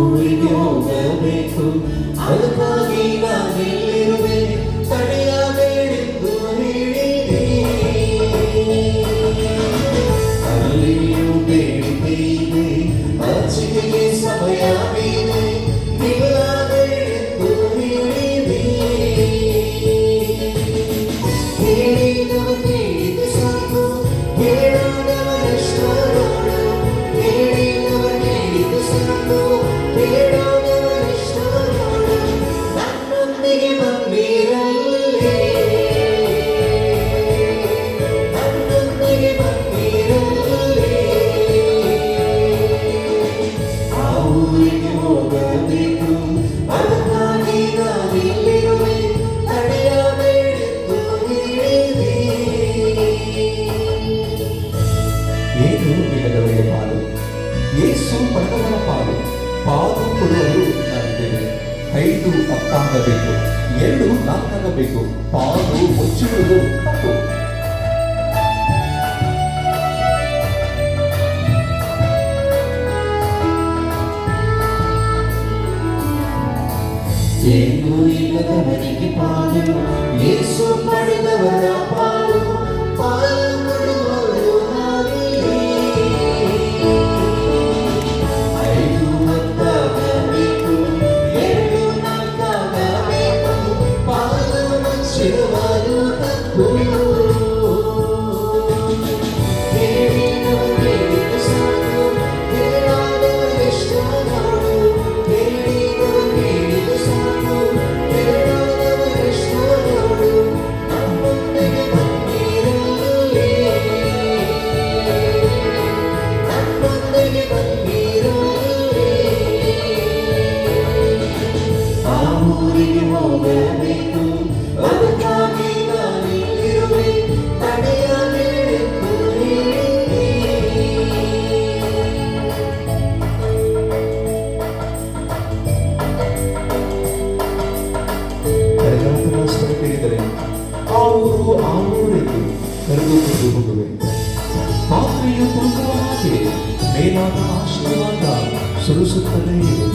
ಊರಿಗೆ ಹೋಗಬೇಕು, ಅದಕ್ಕಾಗಿ ನಾನಿಲ್ಲಿರುವೆ, ತಡೆಯಬೇಡೆಂದು ಹೇಳಿದೆ. ಅಲ್ಲಿಯೂ ಬೇಡಿಕೆ ಇದೆ, ಆಚೆಗೆ ಸಮಯವಿದೆ, ನಿಲ್ಲಬೇಡೆಂದು ಹೇಳಿದೆ. ಹೇಳಿದವ ಕೇಳಿದ ಸಾಕು, ಕೇಳದವನಷ್ಟರು, ಹೇಳಿದವ ಕೇಳಿದ ಸಾಕು, ಕೇಳದವನಷ್ಟರು. ನನ್ನೊಂದಿಗೆ ಬಂದಿರಲಿ, ನನ್ನೊಂದಿಗೆ ಬಂದಿರಲಿ. ಆ ಊರಿಗೆ ಹೋಗಬೇಕು, ಅದಕ್ಕಾಗಿ ನಾನಿಲ್ಲಿರುವೆ, ತಡೆಯಬೇಡೆಂದು ಹೇಳಿದೆ. ಏನು ಇಲ್ಲದವರಿಗೆ ಪಾಲು, ಯೇಸು ಪಡೆದವರ ಪಾಲು. ಪಾಲು ಕೊಡುವರು ನಾನಿದ್ದೇನೆ. 5 10 2 4 ಪಾಲು ಮುಚ್ಚಿಡುವುದು ತಪ್ಪು. ಏನು ಇಲ್ಲದವರಿಗೆ ಪಾಲು, ಯೇಸು ಪಡೆದವರ ಪಾಲು, ಪಾಲು ಕೊಡುವವರು ನಾವಿಲ್ಲಿ. 5 10 2 4 ಪಾಲು ಮುಚ್ಚಿಡುವುದು ತಪ್ಪು. ಹೇಳಿದವ ಕೇಳಿದ ಸಾಕು, ಕೇಳದವರೆಷ್ಟೋ ನೋಡು, ಹೇಳಿದವ ಕೇಳಿದ ಸಾಕು, ಕೇಳದವರೆಷ್ಟೋ ನೋಡು. ನನ್ನೊಂದಿಗೆ ಬಂದಿರಲಿ, ನನ್ನೊಂದಿಗೆ ಬಂದಿರಲಿ. ಆ ಊರಿಗೆ ಹೋಗಬೇಕು, ಅದಕ್ಕಾಗಿ ನಾನಿಲ್ಲಿರುವೆ, ತಡೆಯಬೇಡೆಂದು ಹೇಳಿದೆ. ಕರೆದಾತನ ಸ್ವರ ಕೇಳಿದರೆ ಆ ಊರೆಂದು ಕರೆದುಕೊಂಡು ಹೋಗುವೆ. ಪಾತ್ರೆಯು ತುಂಬುವ ಹಾಗೆ ಮೇಲಾದ ಆಶೀರ್ವಾದ ಸುರಿಸುತ್ತಲೇ ಇದೆ.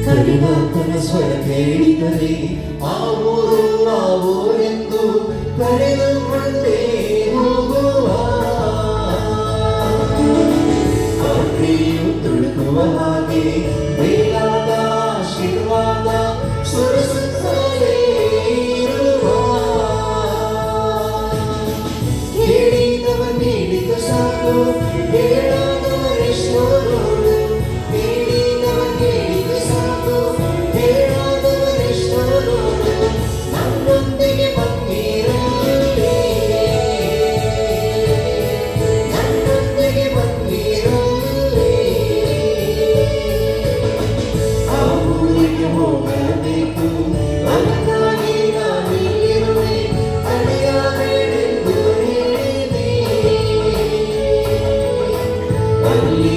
ಕರೆದಾತನ ಸ್ವರ ಕೇಳಿದರೆ ಆ ಊರೆಂದು ಕರೆದುಕೊಂಡೇ ಹೋಗುವ. ಪಾತ್ರೆಯು ತುಳುಕುವ ಹಾಗೆ ಮೇಲಾದ ಆಶೀರ್ವಾದ ಸುರಿಸುತ್ತಲೇ ಇರುವ. ಕೇಳಿದವ ಕೇಳಿದ ಸಾಕು, ಕೇಳದವರೆಷ್ಟೋ ನೋಡು, ಹೇಳಿದವ ಕೇಳಿದ ಸಾಕು, ಕೇಳದವರೆಷ್ಟೋ ನೋಡು. ನನ್ನೊಂದಿಗೆ ಬಂದಿರಲಿ, ನನ್ನೊಂದಿಗೆ ಬಂದಿರಲಿ. ಆ ಊರಿಗೆ ಹೋಗಬೇಕು, ಅದಕ್ಕಾಗಿ ನಾನಿಲ್ಲಿರುವೆ, ತಡೆಯಬೇಡೆಂದು ಹೇಳಿದೆ. ಅಲ್ಲಿ